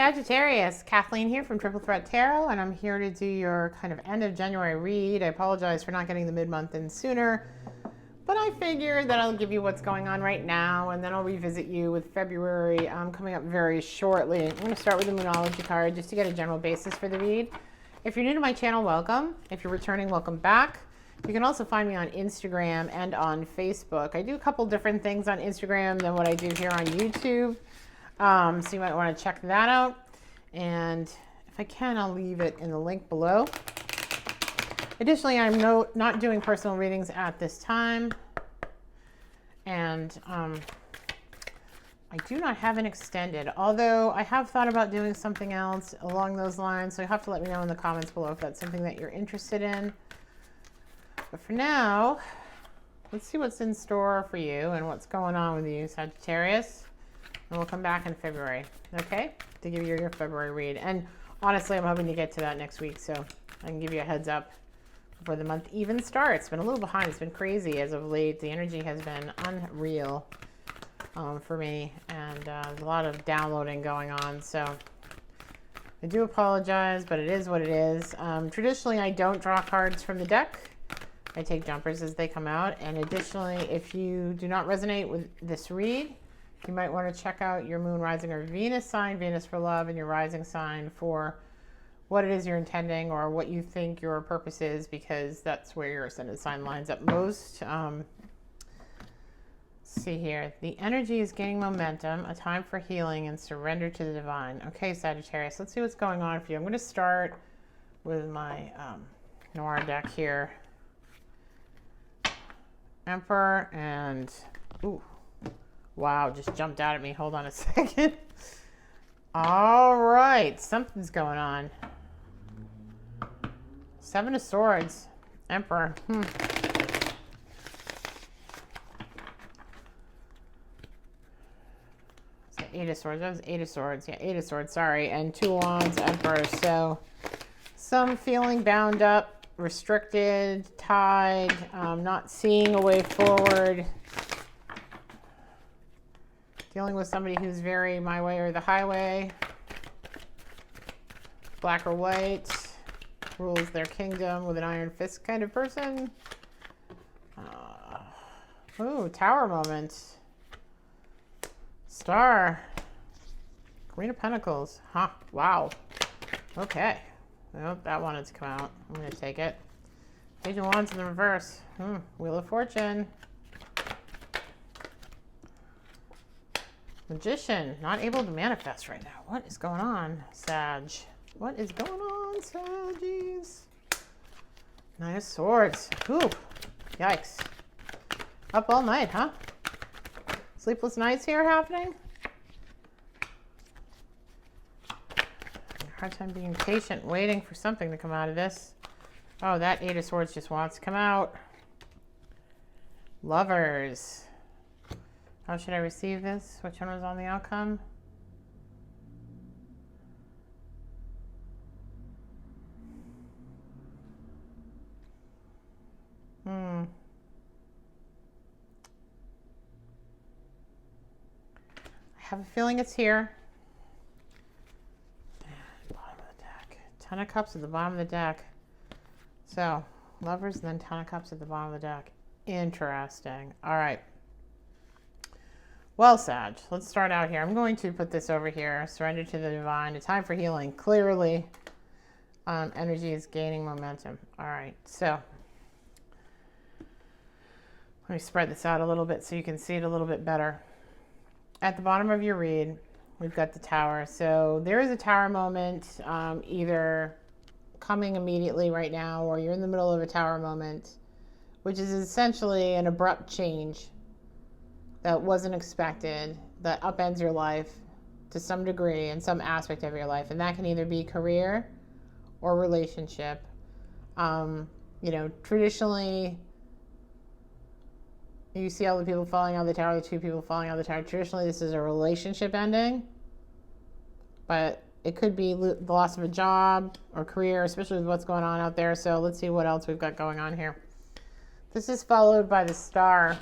Sagittarius, Kathleen here from Triple Threat Tarot, and I'm here to do your kind of end of January read. I apologize for not getting the mid-month in sooner, but I figured that I'll give you what's going on right now, and then I'll revisit you with February coming up very shortly. I'm going to start with the Moonology card just to get a general basis for the read. If you're new to my channel, welcome. If you're returning, welcome back. You can also find me on Instagram and on Facebook. I do a couple different things on Instagram than what I do here on YouTube. So you might want to check that out. And if I can, I'll leave it in the link below. Additionally, I'm not doing personal readings at this time. And I do not have an extended, although I have thought about doing something else along those lines. So you'll have to let me know in the comments below if that's something that you're interested in. But for now, let's see what's in store for you and what's going on with you, Sagittarius. And we'll come back in February, okay, to give you your February read. And honestly, I'm hoping to get to that next week, so I can give you a heads up before the month even starts. It's been a little behind. It's been crazy as of late. The energy has been unreal for me, and there's a lot of downloading going on. So I do apologize, but it is what it is. Traditionally, I don't draw cards from the deck. I take jumpers as they come out. And additionally, if you do not resonate with this read, you might want to check out your moon, rising, or Venus sign, Venus for love, and your rising sign for what it is you're intending or what you think your purpose is, because that's where your ascendant sign lines up most. Let's see here. The energy is gaining momentum, a time for healing and surrender to the divine. Okay, Sagittarius, let's see what's going on for you. I'm going to start with my Noir deck here. Emperor and... ooh. Wow, just jumped out at me. Hold on a second. All right, something's going on. Seven of Swords, Emperor. Eight of Swords. That was Eight of Swords. Yeah, Eight of Swords. Sorry, and Two of Wands, Emperor. So, some feeling bound up, restricted, tied, not seeing a way forward. Dealing with somebody who's very my way or the highway, black or white, rules their kingdom with an iron fist kind of person. Ooh, Tower moment. Star. Queen of Pentacles. Huh, wow. Okay. Nope, that wanted to come out. I'm going to take it. Page of Wands in the reverse. Wheel of Fortune. Magician, not able to manifest right now. What is going on, Sag? What is going on, Saggies? Nine of Swords. Ooh, yikes. Up all night, huh? Sleepless nights here happening? Hard time being patient, waiting for something to come out of this. Oh, that Eight of Swords just wants to come out. Lovers. How should I receive this? Which one was on the outcome? I have a feeling it's here. Bottom of the deck. Ten of Cups at the bottom of the deck. So, Lovers and then Ten of Cups at the bottom of the deck. Interesting. All right. Well, Sag, let's start out here. I'm going to put this over here. Surrender to the divine. A time for healing. Clearly, energy is gaining momentum. All right, so let me spread this out a little bit so you can see it a little bit better. At the bottom of your read, we've got the Tower. So there is a Tower moment, either coming immediately right now, or you're in the middle of a Tower moment, which is essentially an abrupt change that wasn't expected, that upends your life to some degree in some aspect of your life. And that can either be career or relationship. You know, traditionally, you see all the people falling out of the tower, the two people falling out of the tower. Traditionally, this is a relationship ending, but it could be the loss of a job or career, especially with what's going on out there. So let's see what else we've got going on here. This is followed by the Star.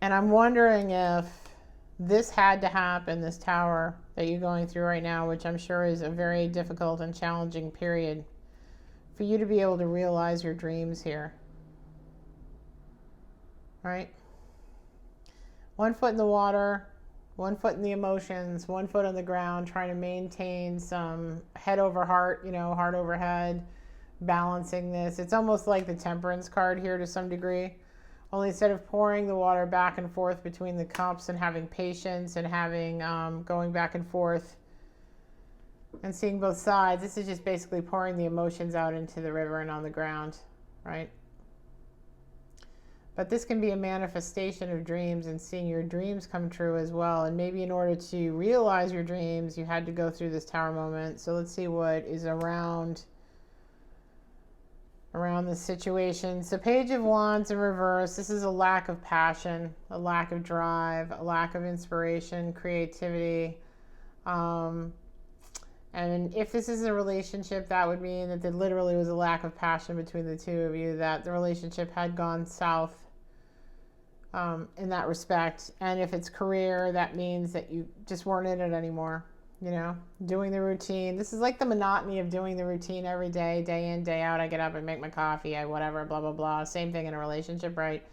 And I'm wondering if This had to happen, this tower that you're going through right now, which I'm sure is a very difficult and challenging period, for you to be able to realize your dreams here. Right? 1 foot in the water, 1 foot in the emotions, 1 foot on the ground, trying to maintain some head over heart, heart over head, balancing this. It's almost like the Temperance card here to some degree. Only instead of pouring the water back and forth between the cups and having patience and having going back and forth and seeing both sides, this is just basically pouring the emotions out into the river and on the ground, right? But this can be a manifestation of dreams and seeing your dreams come true as well. And maybe in order to realize your dreams, you had to go through this tower moment. So let's see what is around the situation. So Page of Wands in reverse. This is a lack of passion, a lack of drive, a lack of inspiration, creativity. And if this is a relationship, that would mean that there literally was a lack of passion between the two of you, that the relationship had gone south in that respect. And if it's career, that means that you just weren't in it anymore. Doing the routine. This is like the monotony of doing the routine every day, day in, day out. I get up and make my coffee, whatever, blah, blah, blah. Same thing in a relationship, right?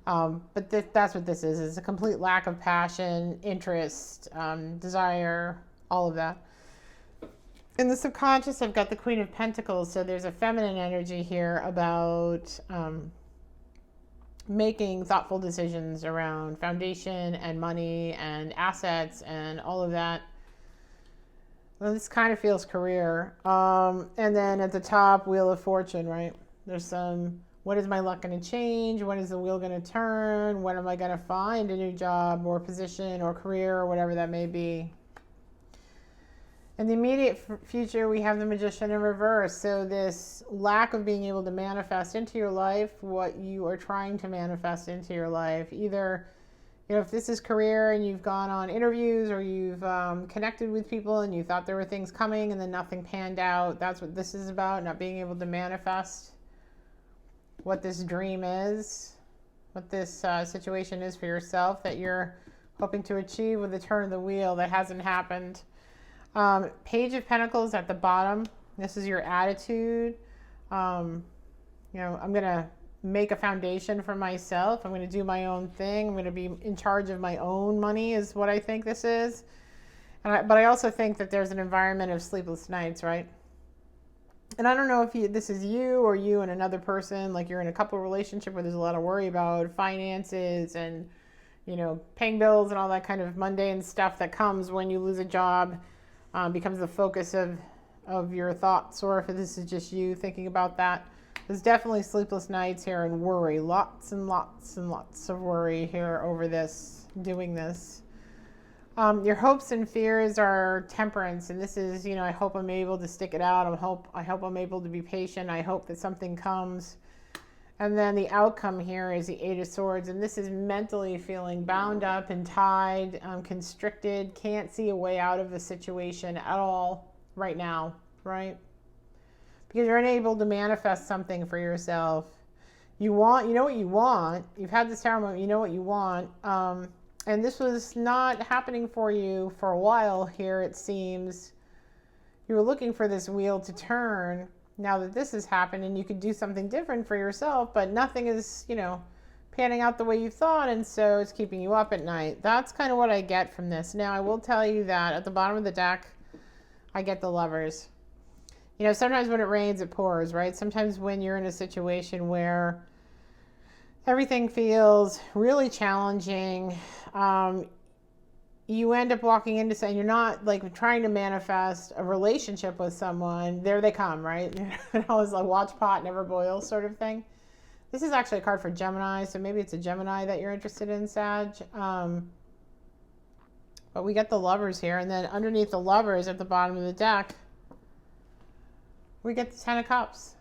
But that's what this is. It's a complete lack of passion, interest, desire, all of that. In the subconscious, I've got the Queen of Pentacles. So there's a feminine energy here about making thoughtful decisions around foundation and money and assets and all of that. Well, this kind of feels career. And then at the top, Wheel of Fortune, right? There's some, when is my luck going to change? When is the wheel going to turn? When am I going to find a new job or position or career or whatever that may be? In the immediate future, we have the Magician in reverse. So this lack of being able to manifest into your life what you are trying to manifest into your life, either if this is career and you've gone on interviews or you've connected with people and you thought there were things coming and then nothing panned out, that's what this is about, not being able to manifest what this dream is, what this situation is for yourself that you're hoping to achieve with the turn of the wheel that hasn't happened. Page of Pentacles at the bottom. This is your attitude. I'm going to make a foundation for myself. I'm going to do my own thing. I'm going to be in charge of my own money is what I think this is. But I also think that there's an environment of sleepless nights, right? And I don't know if this is you or you and another person, like you're in a couple relationship where there's a lot of worry about finances and, paying bills and all that kind of mundane stuff that comes when you lose a job, becomes the focus of your thoughts, or if this is just you thinking about that. There's definitely sleepless nights here and worry. Lots and lots and lots of worry here over this, doing this. Your hopes and fears are Temperance. And this is, I hope I'm able to stick it out. I hope I'm able to be patient. I hope that something comes. And then the outcome here is the Eight of Swords. And this is mentally feeling bound up and tied, constricted, can't see a way out of the situation at all right now, right? Because you're unable to manifest something for yourself. You know what you want. You've had this tower moment, you know what you want. And this was not happening for you for a while here, it seems. You were looking for this wheel to turn. Now that this has happened and you could do something different for yourself, but nothing is, panning out the way you thought, and so it's keeping you up at night. That's kind of what I get from this. Now, I will tell you that at the bottom of the deck, I get the Lovers. Sometimes when it rains, it pours, right? Sometimes when you're in a situation where everything feels really challenging, you end up walking into saying you're not like trying to manifest a relationship with someone. There they come, right? It's like watch pot never boils sort of thing. This is actually a card for Gemini, so maybe it's a Gemini that you're interested in, Sag. But we get the Lovers here, and then underneath the Lovers at the bottom of the deck, we get the Ten of Cups.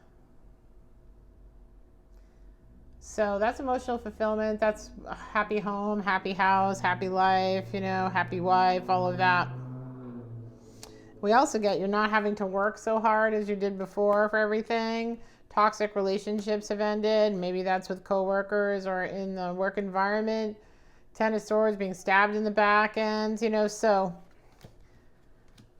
So that's emotional fulfillment. That's a happy home, happy house, happy life, happy wife, all of that. We also get you're not having to work so hard as you did before for everything. Toxic relationships have ended. Maybe that's with coworkers or in the work environment. Ten of Swords, being stabbed in the back end, you know, so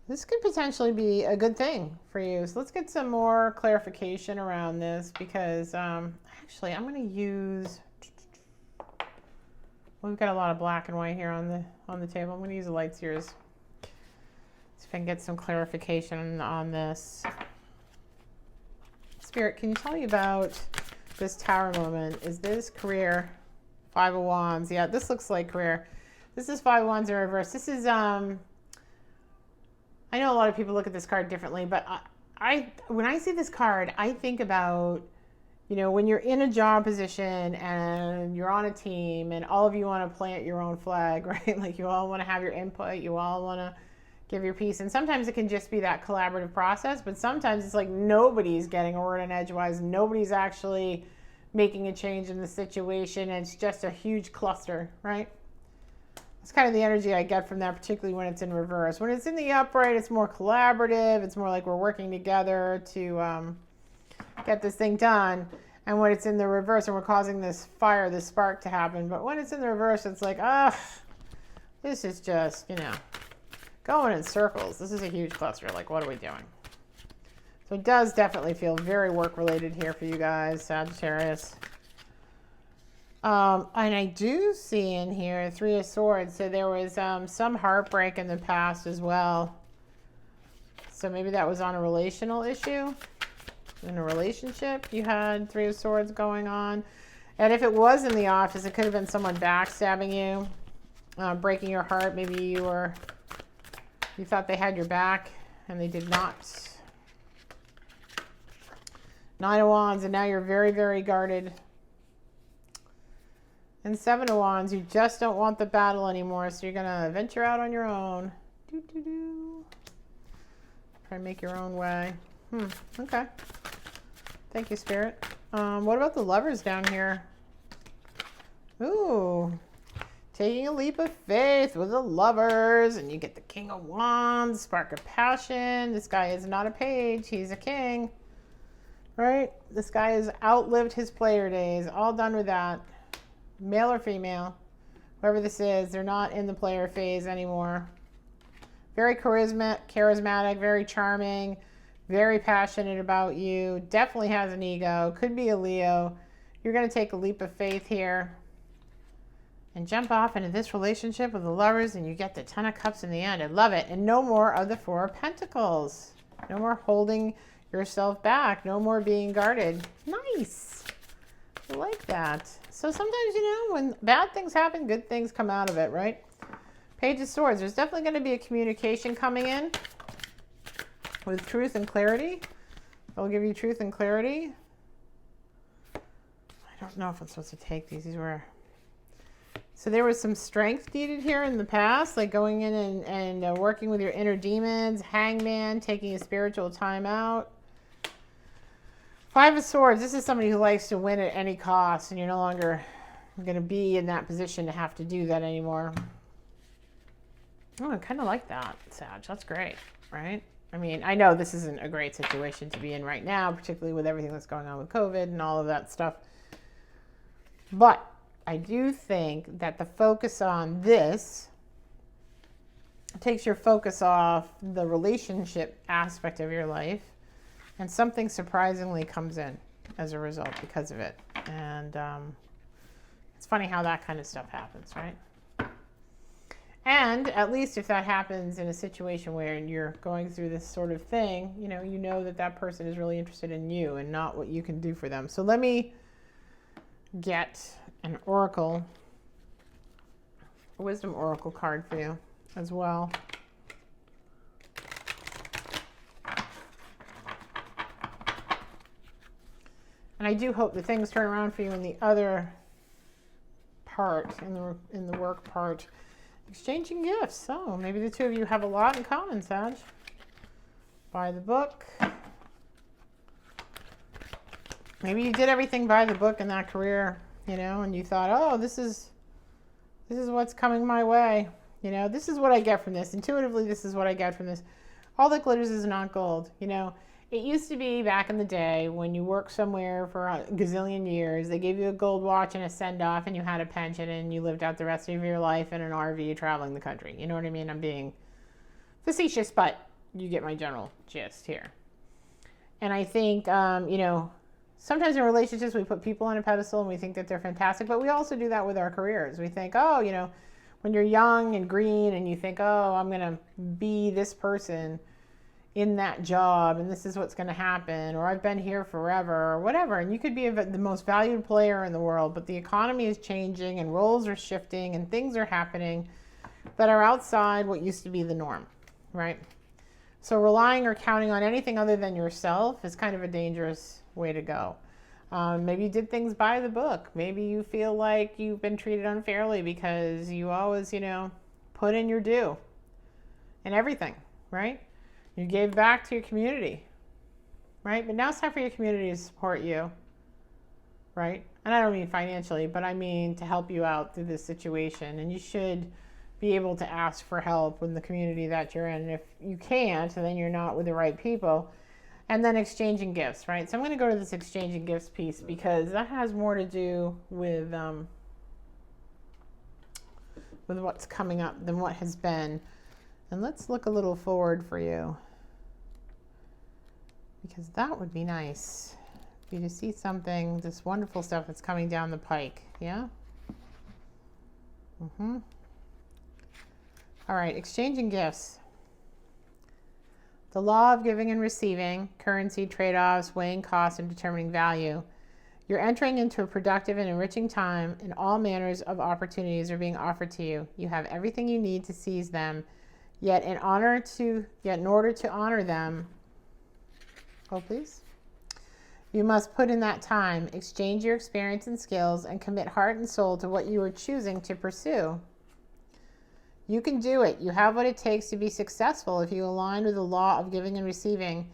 this could potentially be a good thing for you. So let's get some more clarification around this, because actually I'm going to use, we've got a lot of black and white here on the table. I'm going to use a light series. See if I can get some clarification on this. Spirit, can you tell me about this Tower moment? Is this career? Five of Wands. Yeah, this looks like career. This is Five of Wands in reverse. This is, I know a lot of people look at this card differently, but when I see this card, I think about, you know, when you're in a job position and you're on a team and all of you want to plant your own flag, right? Like you all want to have your input, you all want to give your piece. And sometimes it can just be that collaborative process, but sometimes it's like nobody's getting a word in edgewise. Nobody's actually making a change in the situation. And it's just a huge cluster, right? It's kind of the energy I get from that, particularly when it's in reverse. When it's in the upright, it's more collaborative. It's more like we're working together to get this thing done. And when it's in the reverse and we're causing this fire, this spark to happen. But when it's in the reverse, it's like, this is just, you know, going in circles. This is a huge cluster. Like, what are we doing? So it does definitely feel very work-related here for you guys, Sagittarius. And I do see in here Three of Swords. So there was some heartbreak in the past as well. So maybe that was on a relational issue. In a relationship, you had Three of Swords going on. And if it was in the office, it could have been someone backstabbing you, breaking your heart. Maybe you thought they had your back and they did not. Nine of Wands, and now you're very, very guarded. And Seven of Wands, you just don't want the battle anymore, so you're going to venture out on your own. Try to make your own way. Okay. Thank you, Spirit. What about the Lovers down here? Ooh. Taking a leap of faith with the Lovers, and you get the King of Wands, spark of passion. This guy is not a page, he's a king. Right? This guy has outlived his player days. All done with that. Male or female, whoever this is, they're not in the player phase anymore. Very charismatic, very charming, very passionate about you. Definitely has an ego. Could be a Leo. You're going to take a leap of faith here and jump off into this relationship with the Lovers, and you get the Ten of Cups in the end. I love it. And no more of the Four of Pentacles. No more holding yourself back. No more being guarded. Nice. I like that. So sometimes, you know, when bad things happen, good things come out of it, right? Page of Swords. There's definitely going to be a communication coming in with truth and clarity. I'll give you truth and clarity. I don't know if I'm supposed to take these. These were... So there was some strength needed here in the past, like going in and working with your inner demons, Hangman, taking a spiritual time out. Five of Swords, this is somebody who likes to win at any cost, and you're no longer going to be in that position to have to do that anymore. Oh, I kind of like that, Sag. That's great, right? I mean, I know this isn't a great situation to be in right now, particularly with everything that's going on with COVID and all of that stuff. But I do think that the focus on this takes your focus off the relationship aspect of your life, and something surprisingly comes in as a result because of it. And it's funny how that kind of stuff happens, right? And at least if that happens in a situation where you're going through this sort of thing, you know that that person is really interested in you and not what you can do for them. So let me get an oracle, a wisdom oracle card for you as well. And I do hope that things turn around for you in the other part, in the work part. Exchanging gifts. So maybe the two of you have a lot in common, Sag. Buy the book. Maybe you did everything by the book in that career, and you thought, oh, this is what's coming my way. This is what I get from this. Intuitively, this is what I get from this. All that glitters is not gold. It used to be back in the day when you worked somewhere for a gazillion years, they gave you a gold watch and a send-off and you had a pension and you lived out the rest of your life in an RV traveling the country. You know what I mean? I'm being facetious, but you get my general gist here. And I think, you know, sometimes in relationships we put people on a pedestal and we think that they're fantastic, but we also do that with our careers. We think, oh, you know, when you're young and green and you think, oh, I'm going to be this person in that job and this is what's going to happen, or I've been here forever, or whatever. And you could be the most valued player in the world, but the economy is changing and roles are shifting and things are happening that are outside what used to be the norm, right? So relying or counting on anything other than yourself is kind of a dangerous way to go. Maybe you did things by the book. Maybe you feel like you've been treated unfairly because you always, you know, put in your due and everything, right? You gave back to your community, right? But now it's time for your community to support you, right? And I don't mean financially, but I mean to help you out through this situation. And you should be able to ask for help with the community that you're in. And if you can't, then you're not with the right people. And then exchanging gifts, right? So I'm going to go to this exchanging gifts piece because that has more to do with what's coming up than what has been. And let's look a little forward for you, because that would be nice for you to see something, this wonderful stuff that's coming down the pike. Yeah? All right, exchanging gifts. The law of giving and receiving, currency, trade-offs, weighing costs, and determining value. You're entering into a productive and enriching time, and all manners of opportunities are being offered to you. You have everything you need to seize them. Yet in order to honor them, you must put in that time, exchange your experience and skills, and commit heart and soul to what you are choosing to pursue. You can do it. You have what it takes to be successful if you align with the law of giving and receiving.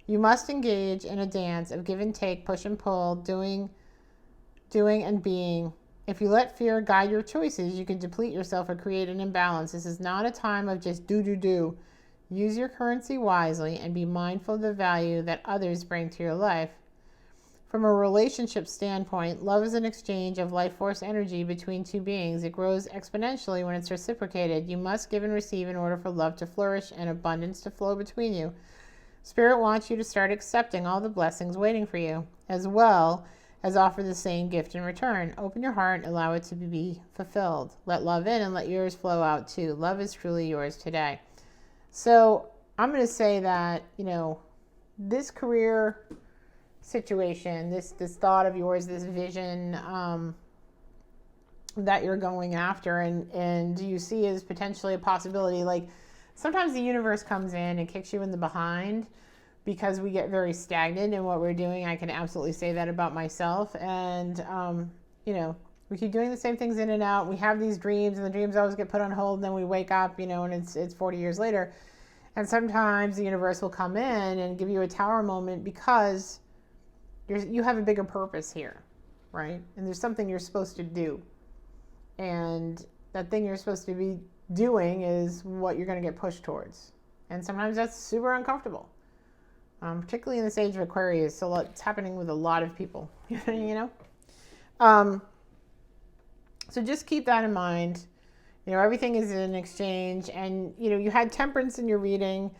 You must engage in a dance of give and take, push and pull, doing and being. If you let fear guide your choices, you can deplete yourself or create an imbalance. This is not a time of just do. Use your currency wisely and be mindful of the value that others bring to your life. From a relationship standpoint, love is an exchange of life force energy between two beings. It grows exponentially when it's reciprocated. You must give and receive in order for love to flourish and abundance to flow between you. Spirit wants you to start accepting all the blessings waiting for you, as well as offer the same gift in return. Open your heart and allow it to be fulfilled. Let love in and let yours flow out too. Love is truly yours today. So I'm going to say that, you know, this career situation, this thought of yours, this vision that you're going after and you see as potentially a possibility. Like sometimes the universe comes in and kicks you in the behind because we get very stagnant in what we're doing. I can absolutely say that about myself. And, you know, we keep doing the same things in and out. We have these dreams and the dreams always get put on hold. And then we wake up, you know, and it's 40 years later. And sometimes the universe will come in and give you a tower moment because you have a bigger purpose here, right? And there's something you're supposed to do. And that thing you're supposed to be doing is what you're going to get pushed towards. And sometimes that's super uncomfortable, particularly in this age of Aquarius. So it's happening with a lot of people, you know? So just keep that in mind. You know, everything is an exchange. And, you know, you had temperance in your reading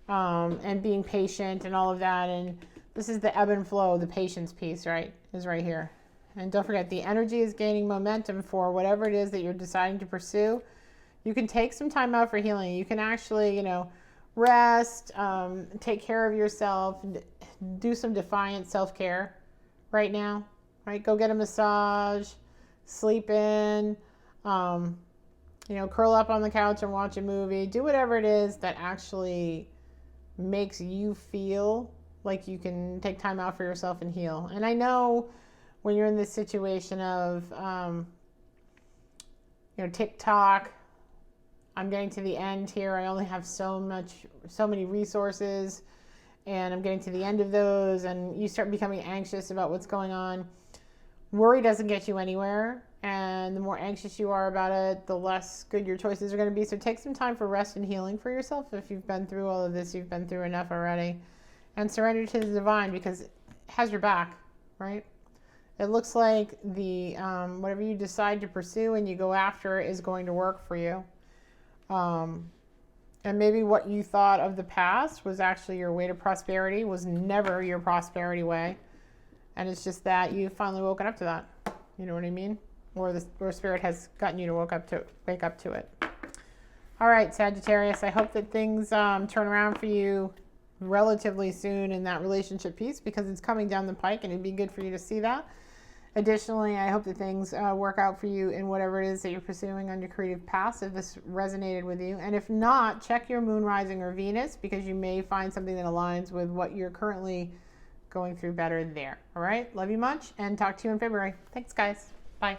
and being patient and all of that. And this is the ebb and flow, the patience piece, right, is right here. And don't forget, the energy is gaining momentum for whatever it is that you're deciding to pursue. You can take some time out for healing. You can actually, you know, rest, take care of yourself, do some defiant self-care right now, right? Go get a massage, sleep in, you know, curl up on the couch and watch a movie. Do whatever it is that actually makes you feel like you can take time out for yourself and heal. And I know when you're in this situation of, you know, TikTok, I'm getting to the end here. I only have so many resources, and I'm getting to the end of those, and you start becoming anxious about what's going on. Worry doesn't get you anywhere, and the more anxious you are about it, the less good your choices are going to be. So take some time for rest and healing for yourself. If you've been through all of this, you've been through enough already. and surrender to the divine, because it has your back, right? It looks like the whatever you decide to pursue and you go after is going to work for you. And maybe what you thought of the past was actually your way to prosperity, was never your prosperity way. And it's just that you've finally woken up to that. You know what I mean? Or Spirit has gotten you to wake up to it. All right, Sagittarius, I hope that things turn around for you relatively soon in that relationship piece, because it's coming down the pike and it'd be good for you to see that. Additionally, I hope that things work out for you in whatever it is that you're pursuing on your creative path, if this resonated with you. And if not, check your moon, rising, or Venus, because you may find something that aligns with what you're currently going through better there. All right, love you much, and talk to you in February. Thanks, guys. Bye.